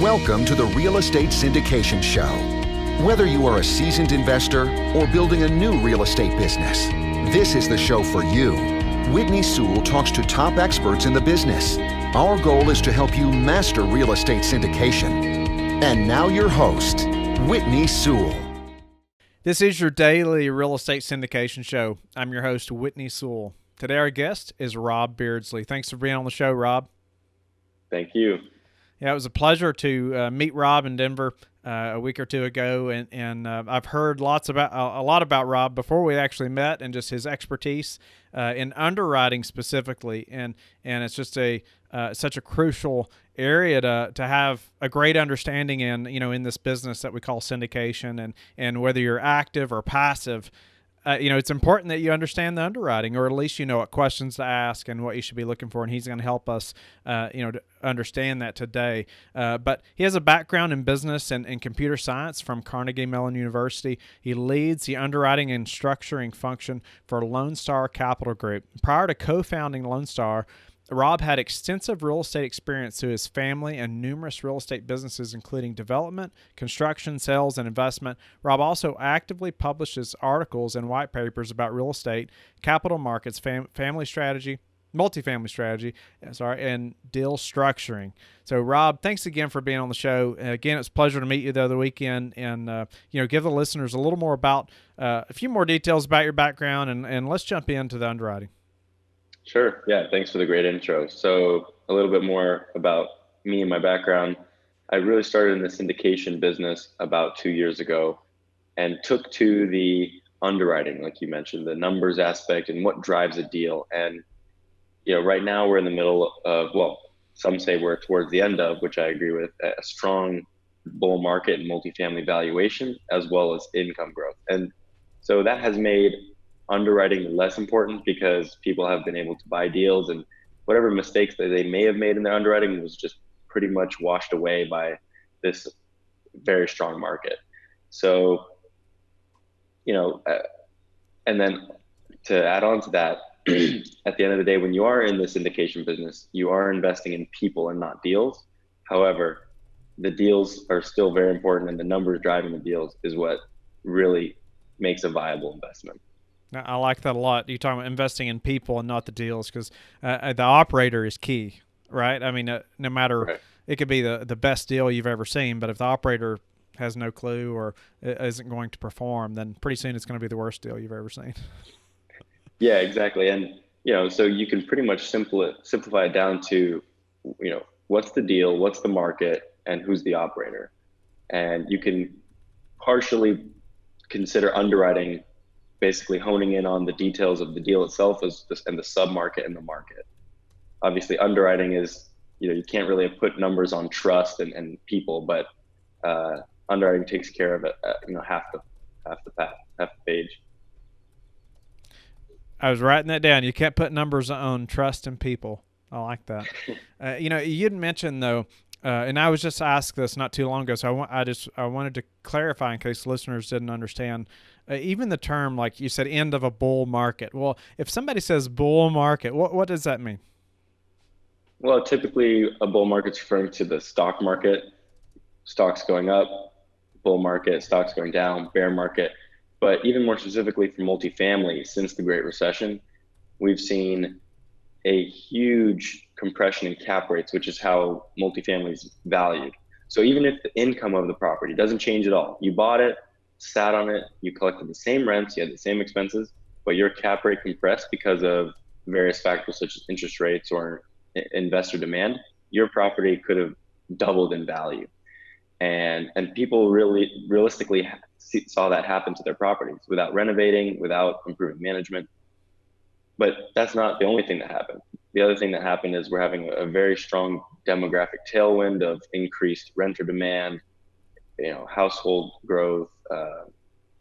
Welcome to the Real Estate Syndication Show. Whether you are a seasoned investor or building a new real estate business, this is the show for you. Whitney Sewell talks to top experts in the business. Our goal is to help you master real estate syndication. And now your host, Whitney Sewell. This is your daily real estate syndication show. I'm your host, Whitney Sewell. Today our guest is Rob Beardsley. Thanks for being on the show, Rob. Thank you. Yeah, it was a pleasure to meet Rob in Denver a week or two ago, and I've heard a lot about Rob before we actually met, and just his expertise in underwriting specifically, and it's just such a crucial area to have a great understanding in this business that we call syndication, and whether you're active or passive. It's important that you understand the underwriting, or at least you know what questions to ask and what you should be looking for, and he's going to help us, to understand that today. But he has a background in business and computer science from Carnegie Mellon University. He leads the underwriting and structuring function for Lone Star Capital Group. Prior to co-founding Lone Star, Rob had extensive real estate experience through his family and numerous real estate businesses, including development, construction, sales, and investment. Rob also actively publishes articles and white papers about real estate, capital markets, family strategy, multifamily strategy, and deal structuring. So, Rob, thanks again for being on the show. Again, it's a pleasure to meet you the other weekend, and give the listeners a little more about a few more details about your background, and let's jump into the underwriting. Sure. Yeah. Thanks for the great intro. So a little bit more about me and my background. I really started in the syndication business about 2 years ago and took to the underwriting, like you mentioned, the numbers aspect and what drives a deal. And, right now we're in the middle of, some say we're towards the end of, which I agree with, a strong bull market and multifamily valuation, as well as income growth. And so that has made underwriting less important because people have been able to buy deals, and whatever mistakes that they may have made in their underwriting was just pretty much washed away by this very strong market. So, and then to add on to that, at the end of the day, when you are in the syndication business, you are investing in people and not deals. However, the deals are still very important, and the numbers driving the deals is what really makes a viable investment. I like that a lot. You're talking about investing in people and not the deals, because the operator is key, right? I mean, no matter, right. It could be the best deal you've ever seen, but if the operator has no clue or isn't going to perform, then pretty soon it's going to be the worst deal you've ever seen. Yeah, exactly. And, so you can pretty much simplify it down to, what's the deal, what's the market, and who's the operator. And you can partially consider underwriting basically honing in on the details of the deal itself and the sub-market and the market. Obviously, underwriting is, you can't really put numbers on trust and people, but underwriting takes care of it, half the page. I was writing that down. You can't put numbers on trust and people. I like that. You didn't mention, though, and I was just asked this not too long ago, so I wanted to clarify in case listeners didn't understand. Even the term, like you said, end of a bull market. Well, if somebody says bull market, what does that mean? Well, typically a bull market's referring to the stock market, stocks going up, bull market, stocks going down, bear market. But even more specifically for multifamily, since the Great Recession, we've seen a huge compression in cap rates, which is how multifamily is valued. So even if the income of the property doesn't change at all, you bought it, sat on it, you collected the same rents, you had the same expenses, but your cap rate compressed because of various factors such as interest rates or investor demand, your property could have doubled in value. And people really realistically saw that happen to their properties without renovating, without improving management. But that's not the only thing that happened. The other thing that happened is we're having a very strong demographic tailwind of increased renter demand, household growth,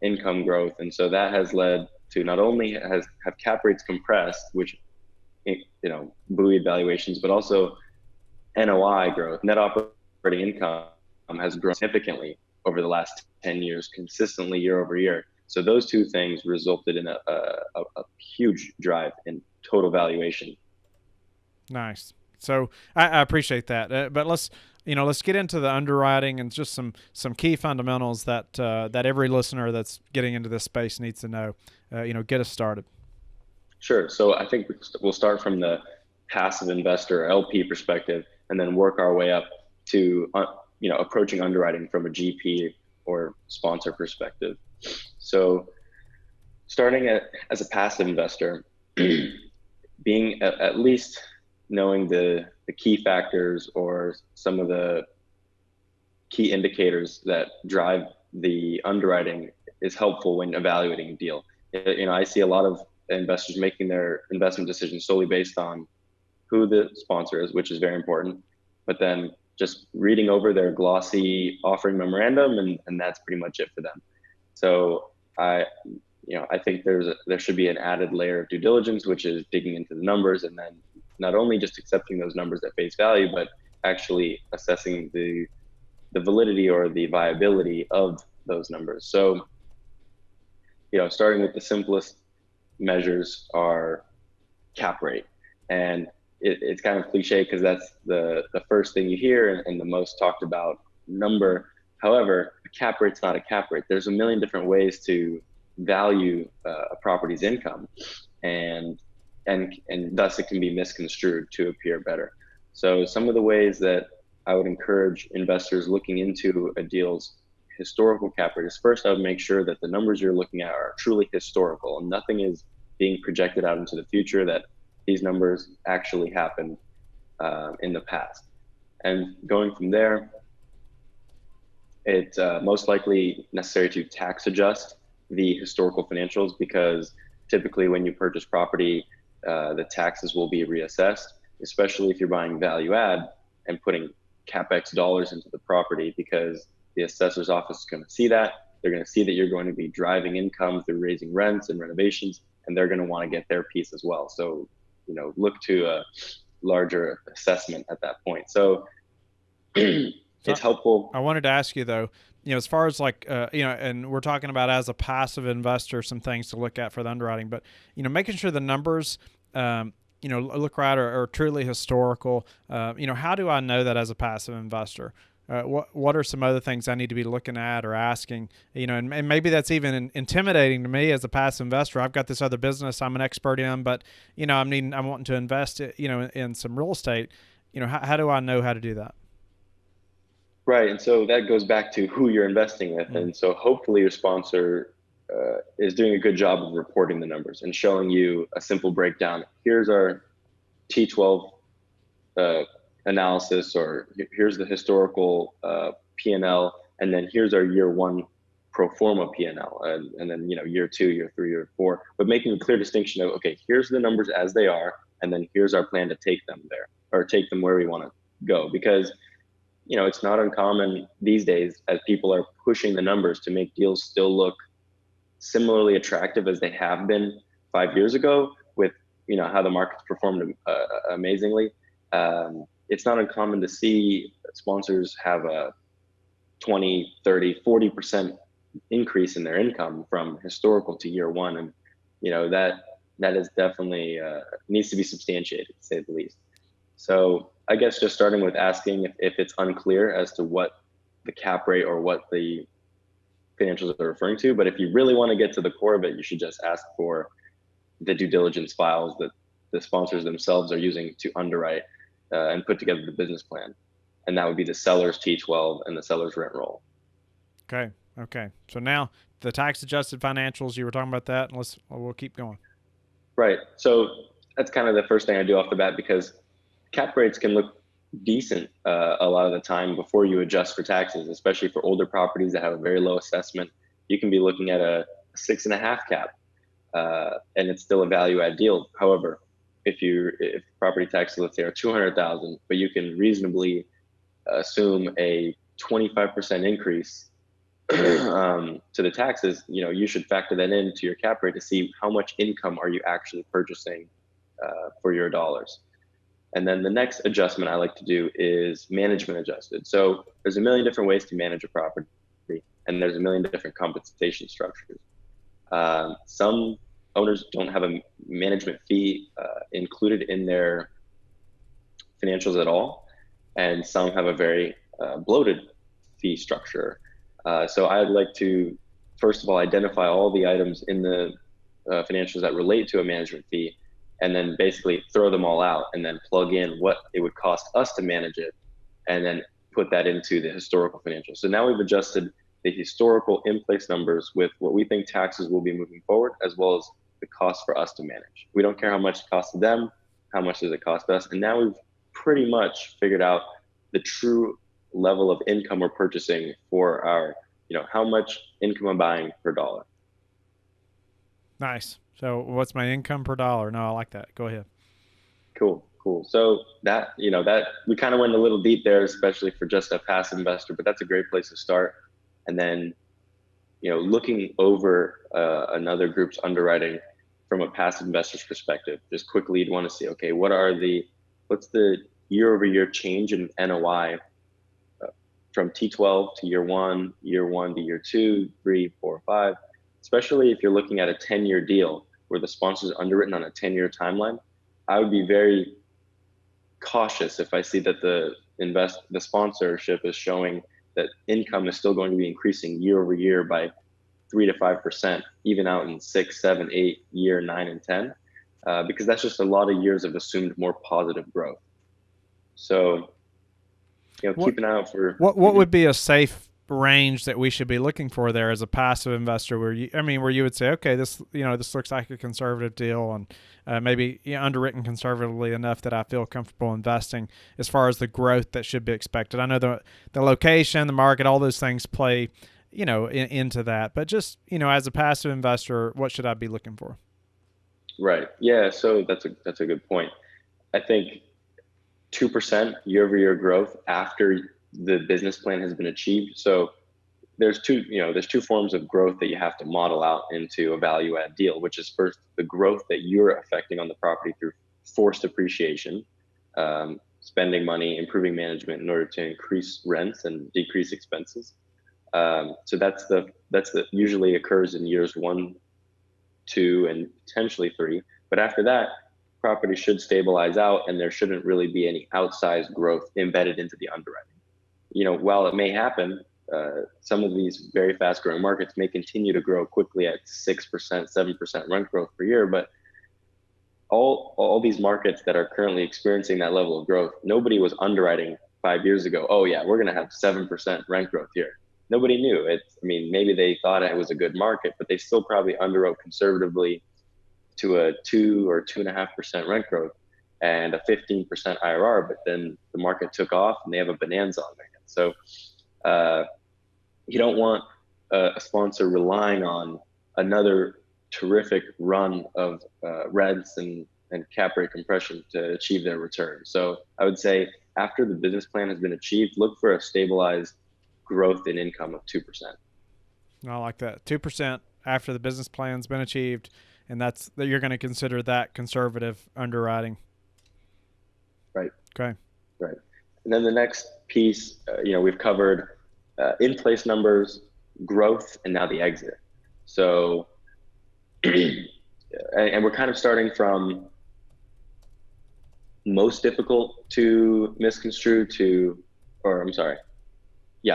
income growth. And so that has led to not only have cap rates compressed, which, buoyed valuations, but also NOI growth, net operating income has grown significantly over the last 10 years, consistently year over year. So those two things resulted in a huge drive in total valuation. Nice. So I appreciate that. But let's get into the underwriting and just some key fundamentals that every listener that's getting into this space needs to know. Get us started. Sure. So I think we'll start from the passive investor LP perspective, and then work our way up to approaching underwriting from a GP or sponsor perspective. So starting as a passive investor, being at least knowing the key factors or some of the key indicators that drive the underwriting is helpful when evaluating a deal. I see a lot of investors making their investment decisions solely based on who the sponsor is, which is very important, but then just reading over their glossy offering memorandum, and that's pretty much it for them. So I think there should be an added layer of due diligence, which is digging into the numbers, and then not only just accepting those numbers at face value, but actually assessing the validity or the viability of those numbers. So, starting with the simplest measures are cap rate. And it's kind of cliche because that's the first thing you hear and the most talked about number. However, a cap rate's not a cap rate. There's a million different ways to value a property's income, and thus it can be misconstrued to appear better. So some of the ways that I would encourage investors looking into a deal's historical cap rate is, first, I would make sure that the numbers you're looking at are truly historical and nothing is being projected out into the future, that these numbers actually happened in the past. And going from there, it's most likely necessary to tax adjust the historical financials, because typically when you purchase property, the taxes will be reassessed, especially if you're buying value add and putting CapEx dollars into the property, because the assessor's office is going to see that. They're going to see that you're going to be driving income through raising rents and renovations, and they're going to want to get their piece as well. So, look to a larger assessment at that point. So it's helpful. I wanted to ask you though, as far as and we're talking about as a passive investor, some things to look at for the underwriting, but, making sure the numbers, look right or truly historical. How do I know that as a passive investor? What are some other things I need to be looking at or asking? And maybe that's even intimidating to me as a passive investor. I've got this other business I'm an expert in, but I'm wanting to invest, in some real estate. How do I know how to do that? Right, and so that goes back to who you're investing with, and so hopefully your sponsor is doing a good job of reporting the numbers and showing you a simple breakdown. Here's our T12 analysis, or here's the historical P&L, and then here's our year one pro forma P&L, and then year 2, year 3, year 4, but making a clear distinction of, okay, here's the numbers as they are, and then here's our plan to take them there, or take them where we want to go. Because it's not uncommon these days, as people are pushing the numbers to make deals still look similarly attractive as they have been 5 years ago, with how the market's performed amazingly. It's not uncommon to see sponsors have a 20, 30, 40% increase in their income from historical to year one. And, that is definitely needs to be substantiated, to say the least. So I guess just starting with asking if it's unclear as to what the cap rate or what the financials are referring to. But if you really want to get to the core of it, you should just ask for the due diligence files that the sponsors themselves are using to underwrite and put together the business plan. And that would be the seller's T12 and the seller's rent roll. Okay. So now the tax adjusted financials, you were talking about that, and we'll keep going. Right. So that's kind of the first thing I do off the bat, because cap rates can look decent a lot of the time before you adjust for taxes, especially for older properties that have a very low assessment. You can be looking at a 6.5 cap, and it's still a value add deal. However, if property taxes, let's say, are $200,000, but you can reasonably assume a 25% increase to the taxes, you should factor that into your cap rate to see how much income are you actually purchasing for your dollars. And then the next adjustment I like to do is management adjusted. So there's a million different ways to manage a property, and there's a million different compensation structures. Some owners don't have a management fee included in their financials at all, and some have a very bloated fee structure. So I'd like to, first of all, identify all the items in the financials that relate to a management fee, and then basically throw them all out and then plug in what it would cost us to manage it, and then put that into the historical financials. So now we've adjusted the historical in-place numbers with what we think taxes will be moving forward, as well as the cost for us to manage. We don't care how much it costs them, how much does it cost us? And now we've pretty much figured out the true level of income we're purchasing for our, how much income I'm buying per dollar. Nice. So what's my income per dollar? No, I like that. Go ahead. Cool. So that we kind of went a little deep there, especially for just a passive investor, but that's a great place to start. And then, looking over another group's underwriting from a passive investor's perspective, just quickly, you'd want to see, okay, what's the year-over-year change in NOI from T12 to year one to year 2, 3, 4, 5, especially if you're looking at a 10-year deal where the sponsor's underwritten on a 10-year timeline. I would be very cautious if I see that the sponsorship is showing that income is still going to be increasing year over year by 3 to 5%, even out in 6, 7, 8, year 9 and 10, because that's just a lot of years of assumed more positive growth. So, keep an eye out for what would be a safe range that we should be looking for there as a passive investor, where you would say, okay, this looks like a conservative deal, and maybe underwritten conservatively enough that I feel comfortable investing, as far as the growth that should be expected. I know the location, the market, all those things play into that, but just as a passive investor, what should I be looking for? Right. Yeah. So that's a good point. I think 2% year-over-year growth after the business plan has been achieved. So there's two forms of growth that you have to model out into a value add deal, which is first the growth that you're affecting on the property through forced appreciation, spending money, improving management in order to increase rents and decrease expenses. So that's the usually occurs in years 1, 2, and potentially 3. But after that, property should stabilize out, and there shouldn't really be any outsized growth embedded into the underwriting. While it may happen, some of these very fast growing markets may continue to grow quickly at 6%, 7% rent growth per year. But all these markets that are currently experiencing that level of growth, nobody was underwriting 5 years ago, oh yeah, we're going to have 7% rent growth here. Nobody knew it. Maybe they thought it was a good market, but they still probably underwrote conservatively to a 2 or 2.5% rent growth and a 15% IRR, but then the market took off and they have a bonanza on their hands. So you don't want a sponsor relying on another terrific run of rents and cap rate compression to achieve their return. So I would say after the business plan has been achieved, look for a stabilized growth in income of 2%. I like that. 2% after the business plan's been achieved, and that you're going to consider that conservative underwriting. Right. Okay. Right. And then the next piece, we've covered in-place numbers, growth, and now the exit. So, and we're kind of starting from most difficult to misconstrue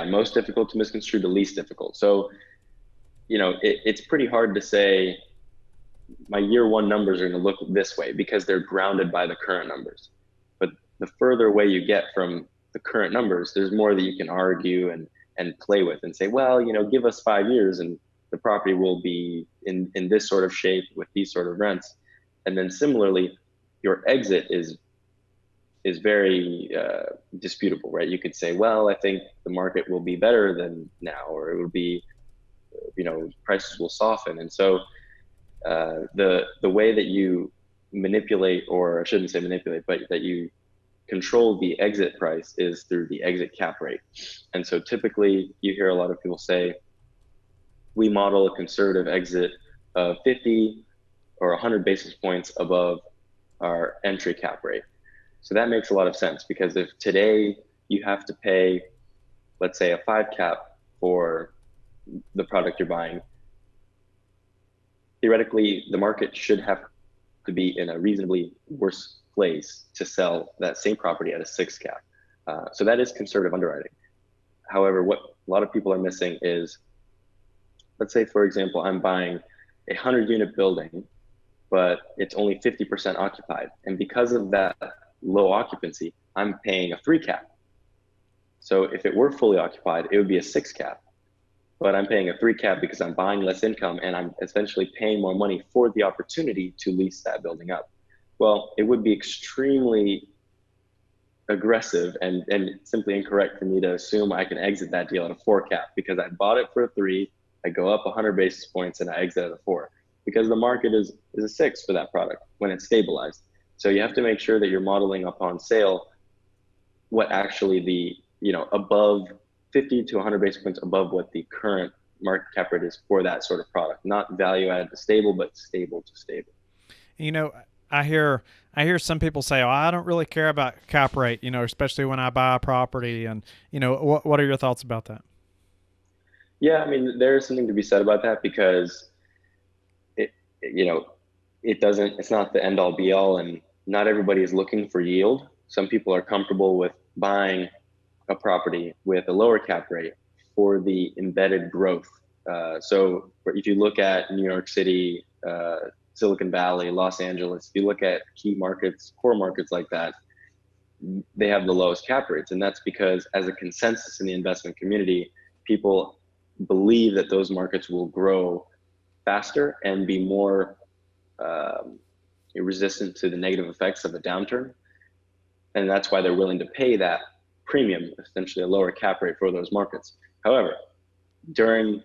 most difficult to misconstrue to least difficult. So, it's pretty hard to say my year one numbers are going to look this way because they're grounded by the current numbers. But the further away you get from the current numbers, there's more that you can argue and play with and say, well, give us 5 years and the property will be in this sort of shape with these sort of rents. And then similarly, your exit is very disputable, right? You could say, well, I think the market will be better than now, or it will be, prices will soften. And so the way that you manipulate, or I shouldn't say manipulate, but that you control the exit price is through the exit cap rate. And so typically you hear a lot of people say, we model a conservative exit of 50 or 100 basis points above our entry cap rate. So that makes a lot of sense, because if today you have to pay, let's say, a 5 cap for the product you're buying, theoretically the market should have to be in a reasonably worse place to sell that same property at a 6 cap. So that is conservative underwriting. However, what a lot of people are missing is, let's say, for example, I'm buying a 100-unit building, but it's only 50% occupied. And because of that low occupancy, I'm paying a 3 cap. So if it were fully occupied, it would be a 6 cap. But I'm paying a 3 cap because I'm buying less income and I'm essentially paying more money for the opportunity to lease that building up. Well, it would be extremely aggressive and simply incorrect for me to assume I can exit that deal at a 4 cap because I bought it for a 3, I go up 100 basis points and I exit at a 4 because the market is a 6 for that product when it's stabilized. So you have to make sure that you're modeling upon sale what actually the, above 50 to 100 basis points above what the current market cap rate is for that sort of product, not value added to stable, but stable to stable. I hear some people say, "Oh, I don't really care about cap rate," especially when I buy a property. And what are your thoughts about that? Yeah, I mean, there is something to be said about that because it's not the end all be all, and not everybody is looking for yield. Some people are comfortable with buying a property with a lower cap rate for the embedded growth. So if you look at New York City, Silicon Valley, Los Angeles, if you look at key markets, core markets like that, they have the lowest cap rates. And that's because as a consensus in the investment community, people believe that those markets will grow faster and be more resistant to the negative effects of a downturn. And that's why they're willing to pay that premium, essentially a lower cap rate for those markets. However, during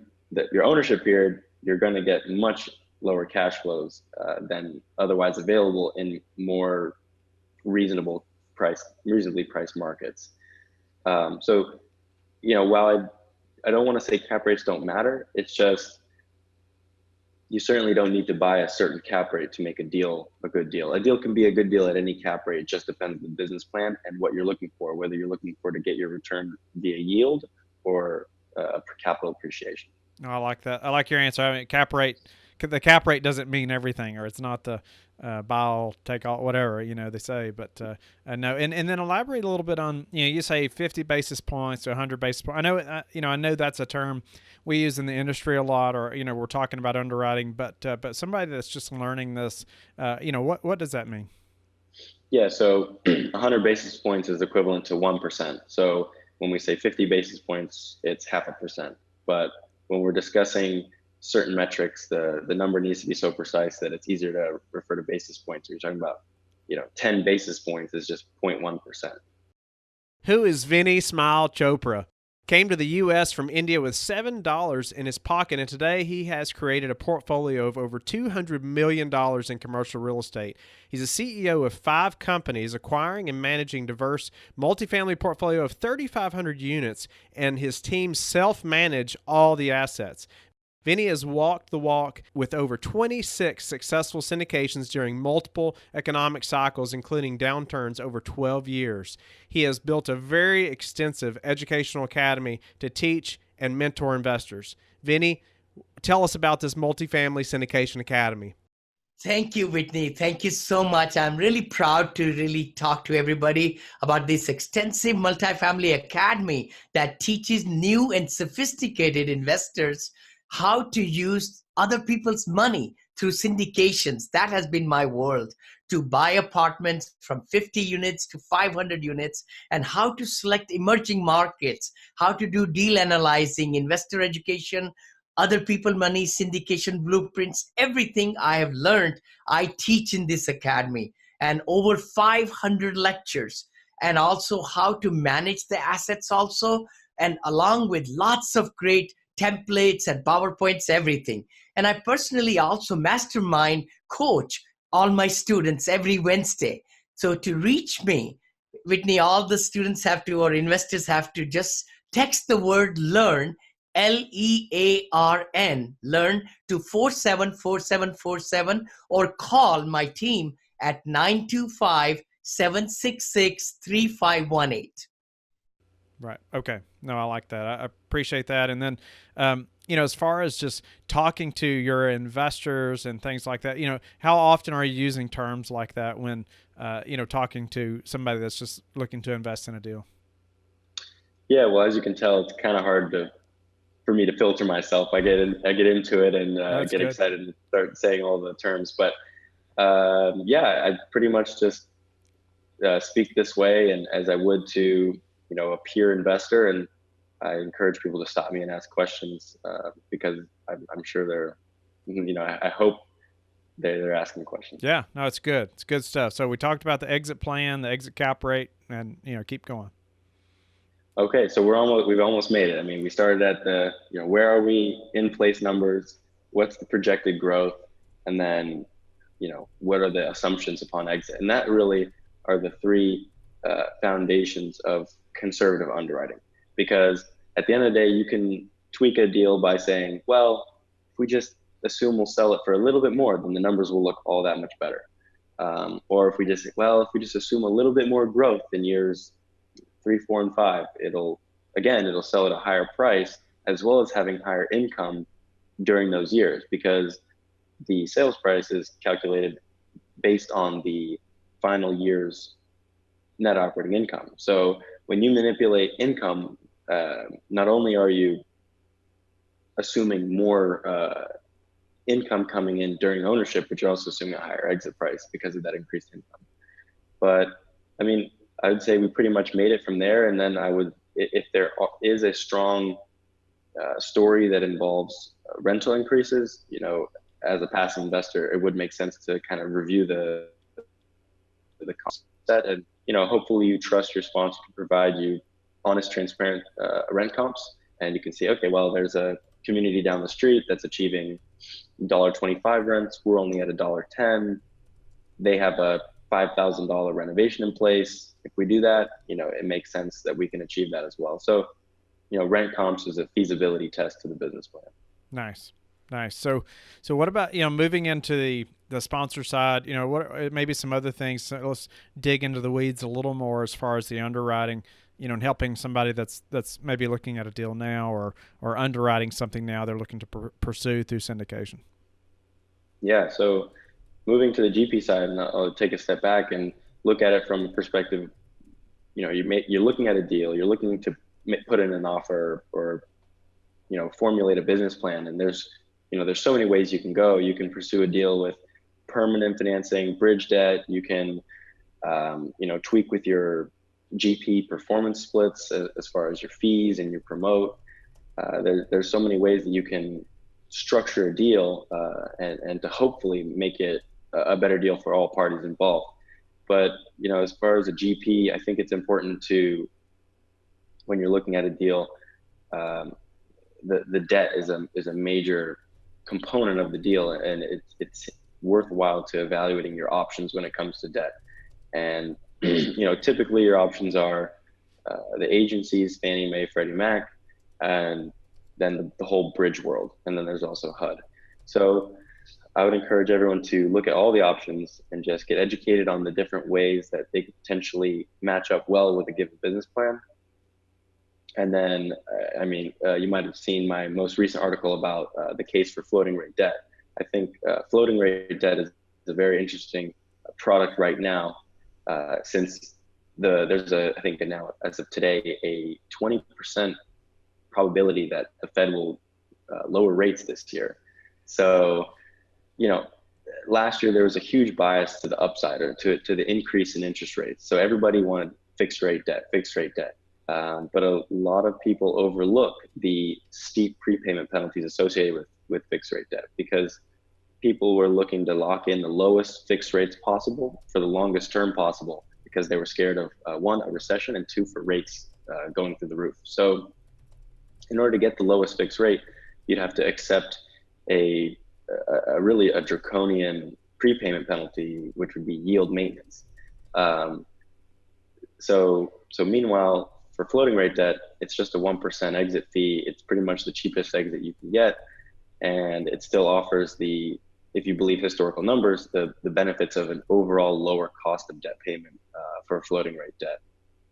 your ownership period, you're going to get much lower cash flows than otherwise available in more reasonably priced markets. So, while I don't want to say cap rates don't matter, it's just you certainly don't need to buy a certain cap rate to make a deal a good deal. A deal can be a good deal at any cap rate. It just depends on the business plan and what you're looking for, whether you're looking for to get your return via yield or for capital appreciation. No, I like that. I like your answer. I mean, the cap rate doesn't mean everything, or it's not the buy all, take all, whatever, they say. But no, and then elaborate a little bit on, you say 50 basis points to 100 basis points. I know, I know that's a term we use in the industry a lot, or, we're talking about underwriting, but somebody that's just learning this, what does that mean? Yeah, so 100 basis points is equivalent to 1%. So when we say 50 basis points, it's 0.5%. But when we're discussing certain metrics, the number needs to be so precise that it's easier to refer to basis points. You're talking about, 10 basis points is just 0.1%. Who is Vinny Smile Chopra? Came to the U.S. from India with $7 in his pocket, and today he has created a portfolio of over $200 million in commercial real estate. He's a CEO of 5 companies, acquiring and managing diverse multifamily portfolio of 3,500 units, and his team self-manage all the assets. Vinny has walked the walk with over 26 successful syndications during multiple economic cycles, including downturns over 12 years. He has built a very extensive educational academy to teach and mentor investors. Vinny, tell us about this multifamily syndication academy. Thank you, Whitney. Thank you so much. I'm really proud to really talk to everybody about this extensive multifamily academy that teaches new and sophisticated investors how to use other people's money through syndications. That has been my world, to buy apartments from 50 units to 500 units, and how to select emerging markets, how to do deal analyzing, investor education, other people money, syndication blueprints. Everything I have learned, I teach in this academy, and over 500 lectures, and also how to manage the assets also, and along with lots of great templates and PowerPoints, everything. And I personally also mastermind coach all my students every Wednesday. So to reach me, Whitney, all the students have to, or investors have to, just text the word learn, LEARN, learn, to 474747, or call my team at 925-766-3518. Right. Okay. No, I like that. I appreciate that. And then, as far as just talking to your investors and things like that, how often are you using terms like that when, talking to somebody that's just looking to invest in a deal? Yeah, well, as you can tell, it's kind of hard for me to filter myself. I get into it and That's get good. excited and start saying all the terms. But yeah, I pretty much just speak this way, and as I would to a peer investor, and I encourage people to stop me and ask questions because I'm sure they're I hope they're asking questions. Yeah. No, it's good. It's good stuff. So we talked about the exit plan, the exit cap rate, and, keep going. Okay, so we've almost made it. I mean, we started at the where are we in place numbers, what's the projected growth, and then what are the assumptions upon exit, and that really are the three foundations of conservative underwriting. Because at the end of the day, you can tweak a deal by saying, well, if we just assume we'll sell it for a little bit more, then the numbers will look all that much better. Or if we just assume a little bit more growth in years 3, 4, and 5, it'll sell at a higher price, as well as having higher income during those years, because the sales price is calculated based on the final year's net operating income. So when you manipulate income, not only are you assuming more income coming in during ownership, but you're also assuming a higher exit price because of that increased income. But I mean, I would say we pretty much made it from there. And then if there is a strong story that involves rental increases, as a passive investor, it would make sense to kind of review the cost set, and hopefully you trust your sponsor to provide you honest, transparent rent comps, and you can see, okay, well, there's a community down the street that's achieving $1.25 rents. We're only at $1.10. They have a $5,000 renovation in place. If we do that, it makes sense that we can achieve that as well. So, rent comps is a feasibility test to the business plan. Nice. So what about, moving into the sponsor side, what maybe some other things. So let's dig into the weeds a little more as far as the underwriting, and helping somebody that's maybe looking at a deal now or underwriting something now they're looking to pursue through syndication. Yeah. So moving to the GP side, and I'll take a step back and look at it from a perspective, you're looking at a deal, you're looking to put in an offer or, formulate a business plan. And there's so many ways you can go. You can pursue a deal with permanent financing, bridge debt. You can, tweak with your GP performance splits as far as your fees and your promote. There's so many ways that you can structure a deal and to hopefully make it a better deal for all parties involved. But, as far as a GP, I think it's important to, when you're looking at a deal, the debt is a major component of the deal, and it's worthwhile to evaluating your options when it comes to debt. And typically your options are the agencies, Fannie Mae, Freddie Mac, and then the whole bridge world, and then there's also HUD. So I would encourage everyone to look at all the options and just get educated on the different ways that they could potentially match up well with a given business plan. And then, you might have seen my most recent article about the case for floating rate debt. I think floating rate debt is a very interesting product right now, since there's I think now, as of today, a 20% probability that the Fed will lower rates this year. So, last year there was a huge bias to the upside, or to the increase in interest rates. So everybody wanted fixed rate debt. But a lot of people overlook the steep prepayment penalties associated with fixed rate debt, because people were looking to lock in the lowest fixed rates possible for the longest term possible, because they were scared of one, a recession, and two, for rates going through the roof. So in order to get the lowest fixed rate, you'd have to accept a really draconian prepayment penalty, which would be yield maintenance. So meanwhile, for floating rate debt, it's just a 1% exit fee. It's pretty much the cheapest exit you can get. And it still offers if you believe historical numbers, the benefits of an overall lower cost of debt payment for floating rate debt.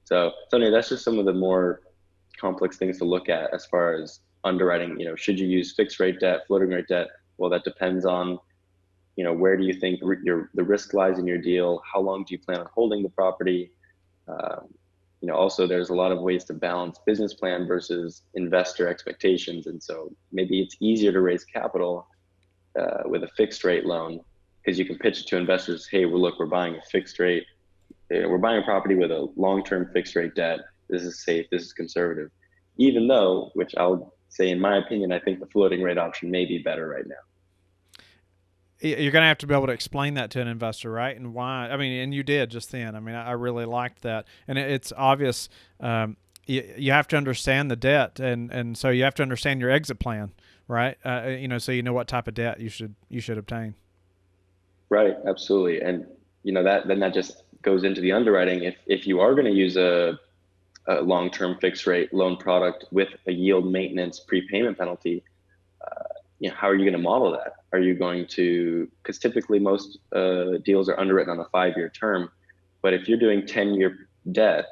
So anyway, that's just some of the more complex things to look at as far as underwriting. Should you use fixed rate debt, floating rate debt? Well, that depends on, where do you think the risk lies in your deal? How long do you plan on holding the property? Also, there's a lot of ways to balance business plan versus investor expectations. And so maybe it's easier to raise capital with a fixed rate loan, because you can pitch it to investors. Hey, we're buying a fixed rate. We're buying a property with a long-term fixed rate debt. This is safe. This is conservative. Even though, which I'll say, in my opinion, I think the floating rate option may be better right now. You're going to have to be able to explain that to an investor, right? And why? I mean, and you did just then. I mean, I really liked that. And it's obvious you have to understand the debt. And so you have to understand your exit plan, right? So you know what type of debt you should obtain. Right. Absolutely. And, that just goes into the underwriting. If you are going to use a long-term fixed rate loan product with a yield maintenance prepayment penalty, how are you going to model that? Are you going to, because typically most deals are underwritten on a 5-year term, but if you're doing 10-year debt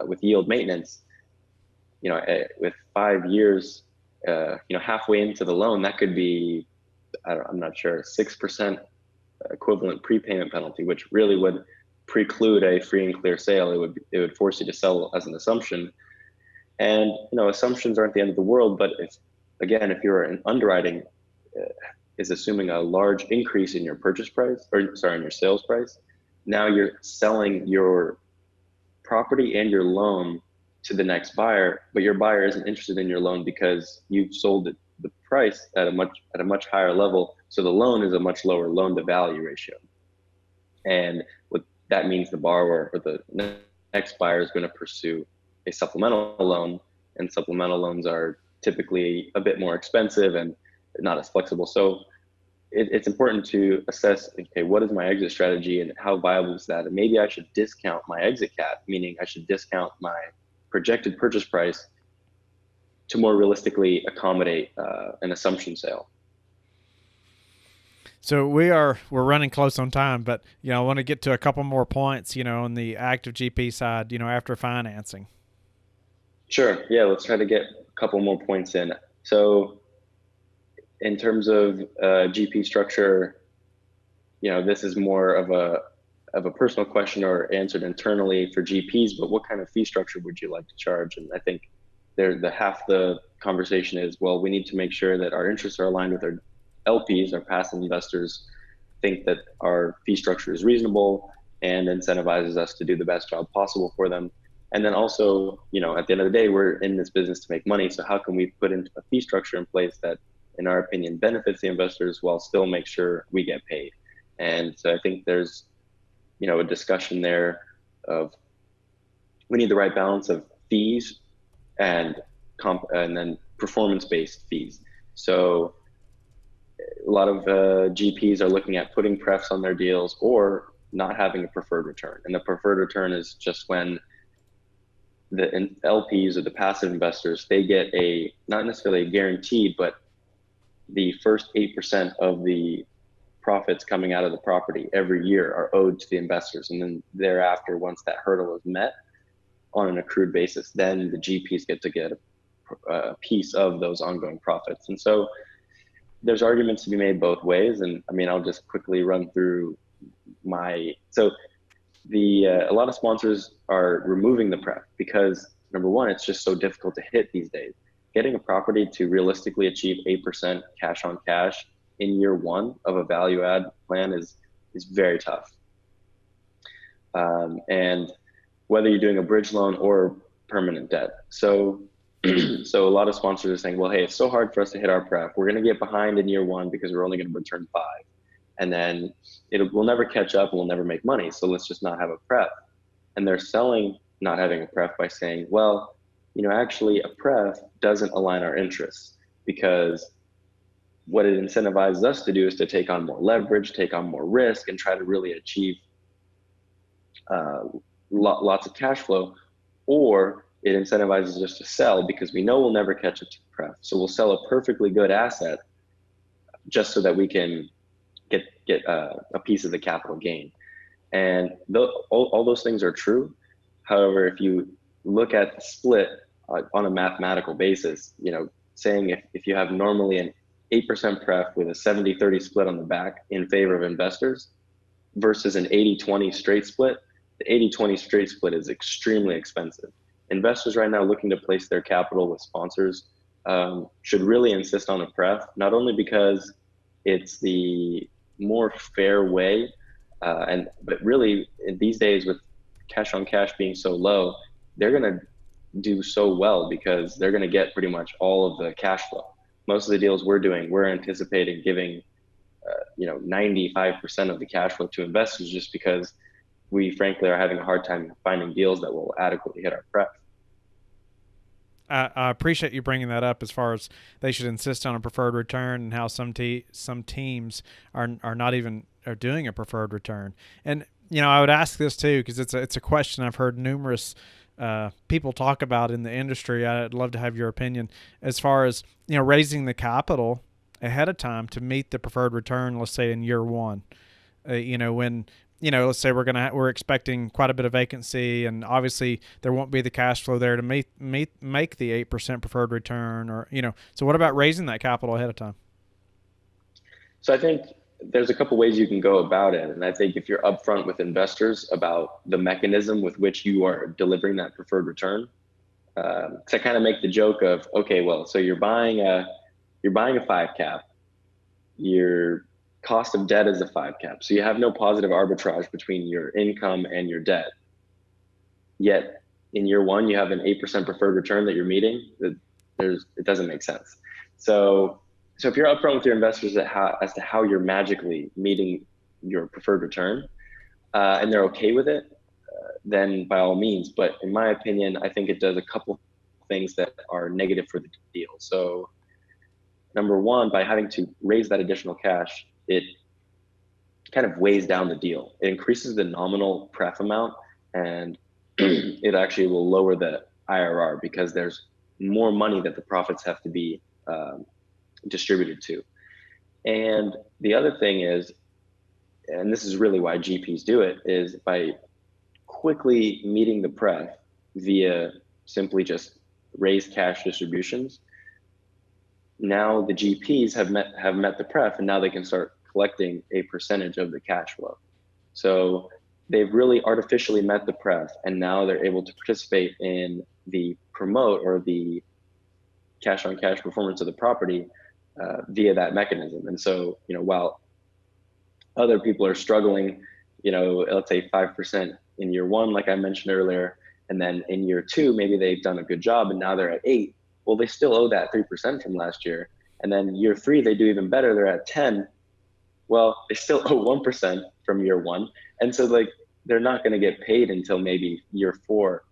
with yield maintenance, with 5 years, halfway into the loan, that could be, I'm not sure, 6% equivalent prepayment penalty, which really would preclude a free and clear sale. It would force you to sell as an assumption. And, assumptions aren't the end of the world, but if you're in underwriting, is assuming a large increase in your purchase price, in your sales price. Now you're selling your property and your loan to the next buyer, but your buyer isn't interested in your loan because you've sold it the price at a much higher level. So the loan is a much lower loan to value ratio. And what that means, the borrower or the next buyer is going to pursue a supplemental loan, and supplemental loans are typically a bit more expensive and not as flexible. So it's important to assess, okay, what is my exit strategy and how viable is that? And maybe I should discount my exit cap, meaning I should discount my projected purchase price to more realistically accommodate an assumption sale. So we're running close on time, but I want to get to a couple more points, on the active GP side, after financing. Sure. Yeah, let's try to get a couple more points in. So in terms of GP structure, this is more of a personal question or answered internally for GPs, but what kind of fee structure would you like to charge? And I think half the conversation is, well, we need to make sure that our interests are aligned with our LPs, our passive investors, think that our fee structure is reasonable and incentivizes us to do the best job possible for them. And then also, at the end of the day, we're in this business to make money. So how can we put into a fee structure in place that, in our opinion, benefits the investors while still make sure we get paid? And so I think there's, a discussion there of, we need the right balance of fees and then performance-based fees. So a lot of GPs are looking at putting prefs on their deals or not having a preferred return. And the preferred return is just when the LPs or the passive investors, they get not necessarily a guaranteed, but the first 8% of the profits coming out of the property every year are owed to the investors. And then thereafter, once that hurdle is met on an accrued basis, then the GPs get to get a piece of those ongoing profits. And so there's arguments to be made both ways. And I mean, I'll just quickly run through a lot of sponsors are removing the pref because, number one, it's just so difficult to hit these days. Getting a property to realistically achieve 8% cash on cash in year one of a value add plan is very tough. And whether you're doing a bridge loan or permanent debt. So a lot of sponsors are saying, well, hey, it's so hard for us to hit our pref. We're going to get behind in year one because we're only going to return 5. And then we'll never catch up and we'll never make money. So let's just not have a pref. And they're selling not having a pref by saying, well, actually a pref doesn't align our interests, because what it incentivizes us to do is to take on more leverage, take on more risk, and try to really achieve lots of cash flow. Or it incentivizes us to sell because we know we'll never catch up to the pref. So we'll sell a perfectly good asset just so that we can get a piece of the capital gain. And all those things are true. However, if you look at the split on a mathematical basis, saying if you have normally an 8% pref with a 70-30 split on the back in favor of investors versus an 80-20 straight split, the 80-20 straight split is extremely expensive. Investors right now looking to place their capital with sponsors should really insist on a pref, not only because it's the more fair way, but really these days with cash on cash being so low, they're going to do so well because they're going to get pretty much all of the cash flow. Most of the deals we're doing, we're anticipating giving 95% of the cash flow to investors, just because we frankly are having a hard time finding deals that will adequately hit our pref. I appreciate you bringing that up as far as they should insist on a preferred return, and how some teams are not even are doing a preferred return. And I would ask this too, because it's a question I've heard numerous people talk about in the industry. I'd love to have your opinion as far as raising the capital ahead of time to meet the preferred return. Let's say in year one, when let's say we're expecting quite a bit of vacancy, and obviously there won't be the cash flow there to make the 8% preferred return, or So what about raising that capital ahead of time? So I think there's a couple ways you can go about it, and I think if you're upfront with investors about the mechanism with which you are delivering that preferred return, to kind of make the joke of, okay, well, so you're buying a 5 cap, your cost of debt is a 5 cap. So you have no positive arbitrage between your income and your debt. Yet in year one, you have an 8% preferred return that you're meeting. It doesn't make sense. So if you're upfront with your investors as to how you're magically meeting your preferred return, and they're okay with it, then by all means. But in my opinion, I think it does a couple things that are negative for the deal. So number one, by having to raise that additional cash, it kind of weighs down the deal. It increases the nominal pref amount, and it actually will lower the IRR because there's more money that the profits have to be distributed to. And the other thing is, and this is really why GPs do it, is by quickly meeting the pref via simply just raised cash distributions. Now the GPs have met the pref, and now they can start collecting a percentage of the cash flow. So they've really artificially met the pref, and now they're able to participate in the promote or the cash on cash performance of the property via that mechanism. And so, while other people are struggling, let's say 5% in year one, like I mentioned earlier, and then in year two, maybe they've done a good job and now they're at 8. Well, they still owe that 3% from last year. And then year 3, they do even better. They're at 10. Well, they still owe 1% from year 1. And so they're not going to get paid until maybe year 4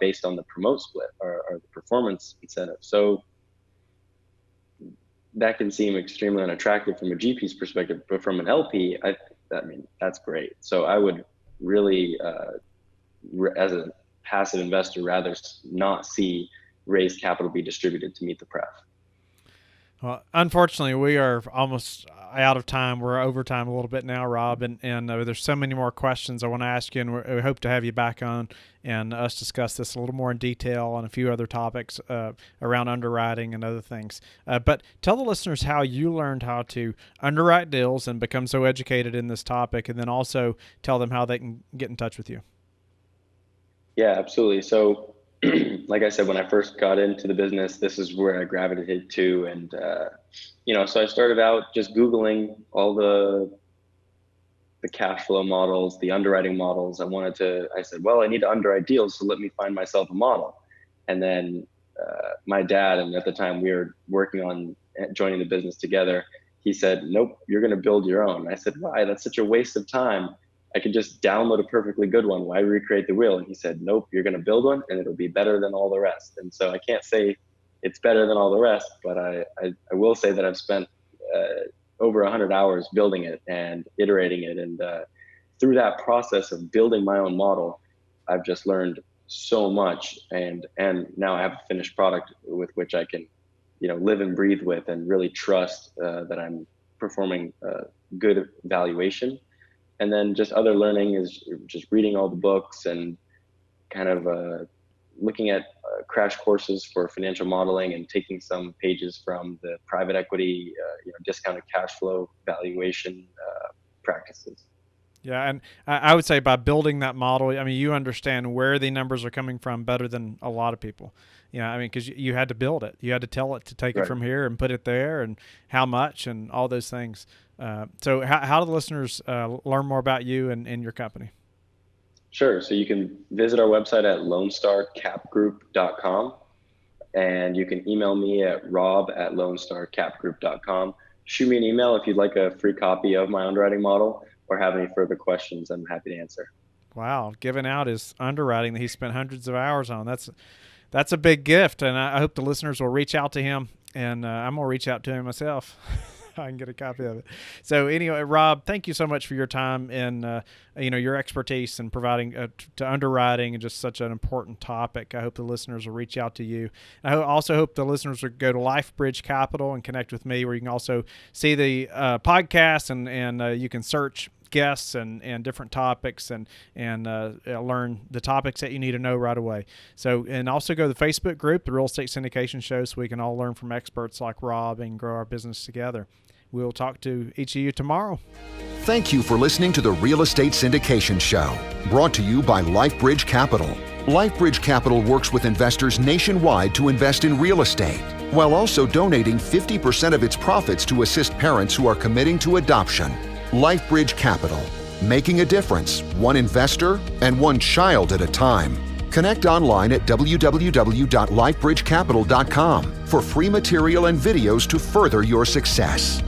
based on the promote split or the performance incentive. So that can seem extremely unattractive from a GP's perspective, but from an LP, I mean, that's great. So I would really, as a passive investor, rather not see raised capital be distributed to meet the pref. Well, unfortunately, we are almost out of time. We're over time a little bit now, Rob, and there's so many more questions I want to ask you, and we hope to have you back on and us discuss this a little more in detail on a few other topics around underwriting and other things. But tell the listeners how you learned how to underwrite deals and become so educated in this topic, and then also tell them how they can get in touch with you. Yeah, absolutely. So like I said, when I first got into the business, this is where I gravitated to. And, so I started out just Googling all the cash flow models, the underwriting models. I said, well, I need to underwrite deals, so let me find myself a model. And then my dad, and at the time we were working on joining the business together, he said, nope, you're going to build your own. I said, why? That's such a waste of time. I could just download a perfectly good one. Why recreate the wheel? And he said, nope, you're going to build one and it'll be better than all the rest. And so I can't say it's better than all the rest, but I will say that I've spent over 100 hours building it and iterating it. And through that process of building my own model, I've just learned so much. And now I have a finished product with which I can, live and breathe with and really trust that I'm performing good valuation. And then just other learning is just reading all the books and kind of, looking at crash courses for financial modeling and taking some pages from the private equity, discounted cash flow valuation practices. Yeah, and I would say by building that model, I mean, you understand where the numbers are coming from better than a lot of people. I mean, because you had to build it. You had to tell it to take it from here and put it there and how much and all those things. So how do the listeners learn more about you and your company? Sure. So you can visit our website at lonestarcapgroup.com, and you can email me at rob@lonestarcapgroup.com. Shoot me an email if you'd like a free copy of my underwriting model or have any further questions. I'm happy to answer. Wow. Giving out his underwriting that he spent hundreds of hours on. That's a big gift. And I hope the listeners will reach out to him, and I'm going to reach out to him myself. I can get a copy of it. So anyway, Rob, thank you so much for your time and your expertise in providing to underwriting and just such an important topic. I hope the listeners will reach out to you. I also hope the listeners will go to LifeBridge Capital and connect with me, where you can also see the podcast and you can search guests and different topics and learn the topics that you need to know right away. So, and also go to the Facebook group, the Real Estate Syndication Show, so we can all learn from experts like Rob and grow our business together. We'll talk to each of you tomorrow. Thank you for listening to the Real Estate Syndication Show, brought to you by LifeBridge Capital. LifeBridge Capital works with investors nationwide to invest in real estate, while also donating 50% of its profits to assist parents who are committing to adoption. LifeBridge Capital, making a difference, one investor and one child at a time. Connect online at www.lifebridgecapital.com for free material and videos to further your success.